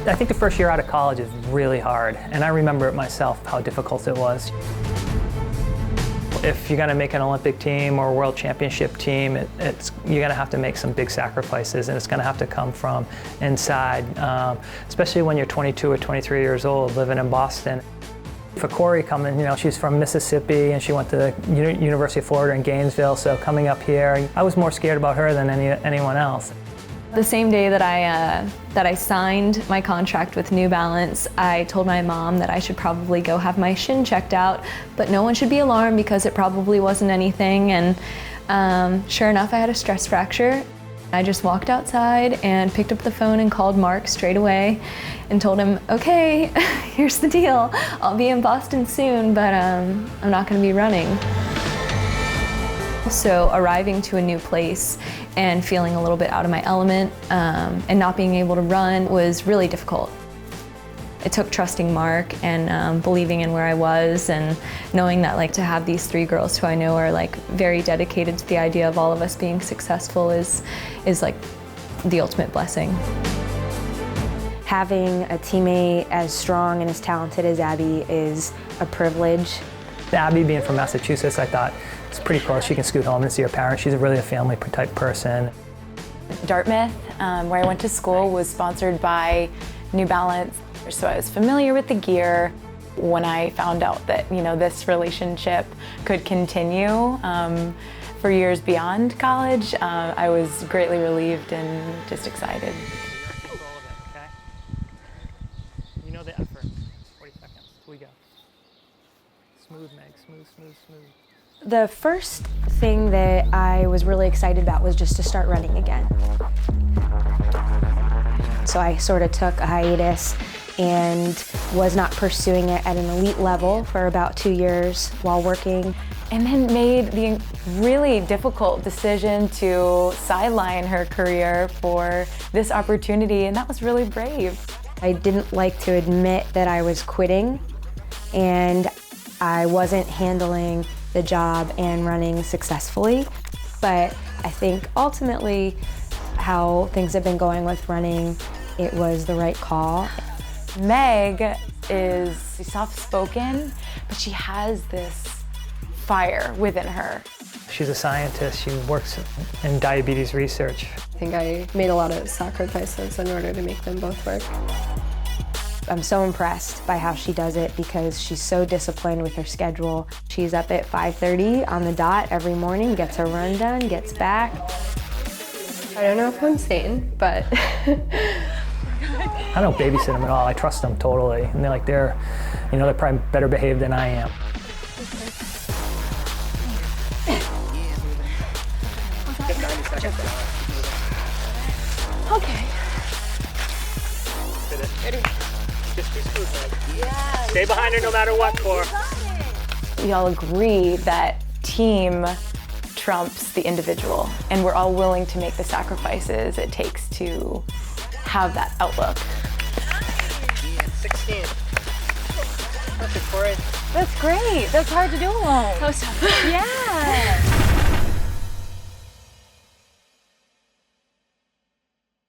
I think the first year out of college is really hard, and I remember it myself, how difficult it was. If you're going to make an Olympic team or a world championship team, you're going to have to make some big sacrifices, and it's going to have to come from inside, especially when you're 22 or 23 years old living in Boston. For Corey coming, she's from Mississippi and she went to the University of Florida in Gainesville, so coming up here, I was more scared about her than anyone else. The same day that I signed my contract with New Balance, I told my mom that I should probably go have my shin checked out, but no one should be alarmed because it probably wasn't anything. And sure enough, I had a stress fracture. I just walked outside and picked up the phone and called Mark straight away and told him, okay, here's the deal. I'll be in Boston soon, but I'm not going to be running. So arriving to a new place and feeling a little bit out of my element and not being able to run was really difficult. It took trusting Mark and believing in where I was and knowing that to have these 3 girls who I know are very dedicated to the idea of all of us being successful is the ultimate blessing. Having a teammate as strong and as talented as Abby is a privilege. Abby being from Massachusetts, I thought it's pretty close. She can scoot home and see her parents. She's really a family type person. Dartmouth, where I went to school, was sponsored by New Balance, so I was familiar with the gear. When I found out that this relationship could continue for years beyond college, I was greatly relieved and just excited. You know the effort. 40 seconds. We go. Smooth, Meg. Smooth, smooth, smooth. The first thing that I was really excited about was just to start running again. So I sort of took a hiatus and was not pursuing it at an elite level for about 2 years while working. And then made the really difficult decision to sideline her career for this opportunity, and that was really brave. I didn't like to admit that I was quitting, and I wasn't handling the job and running successfully. But I think ultimately how things have been going with running, it was the right call. Meg is soft-spoken, but she has this fire within her. She's a scientist. She works in diabetes research. I think I made a lot of sacrifices in order to make them both work. I'm so impressed by how she does it because she's so disciplined with her schedule. She's up at 5:30 on the dot every morning, gets her run done, gets back. I don't know if I'm sane, but I don't babysit them at all. I trust them totally, and they're probably better behaved than I am. Okay. Ready? Just be smooth, man. Yeah. Stay behind her no matter what, Cor. We all agree that team trumps the individual, and we're all willing to make the sacrifices it takes to have that outlook. 16. Perfect, Corey. That's great. That's hard to do alone. that was tough. Yeah.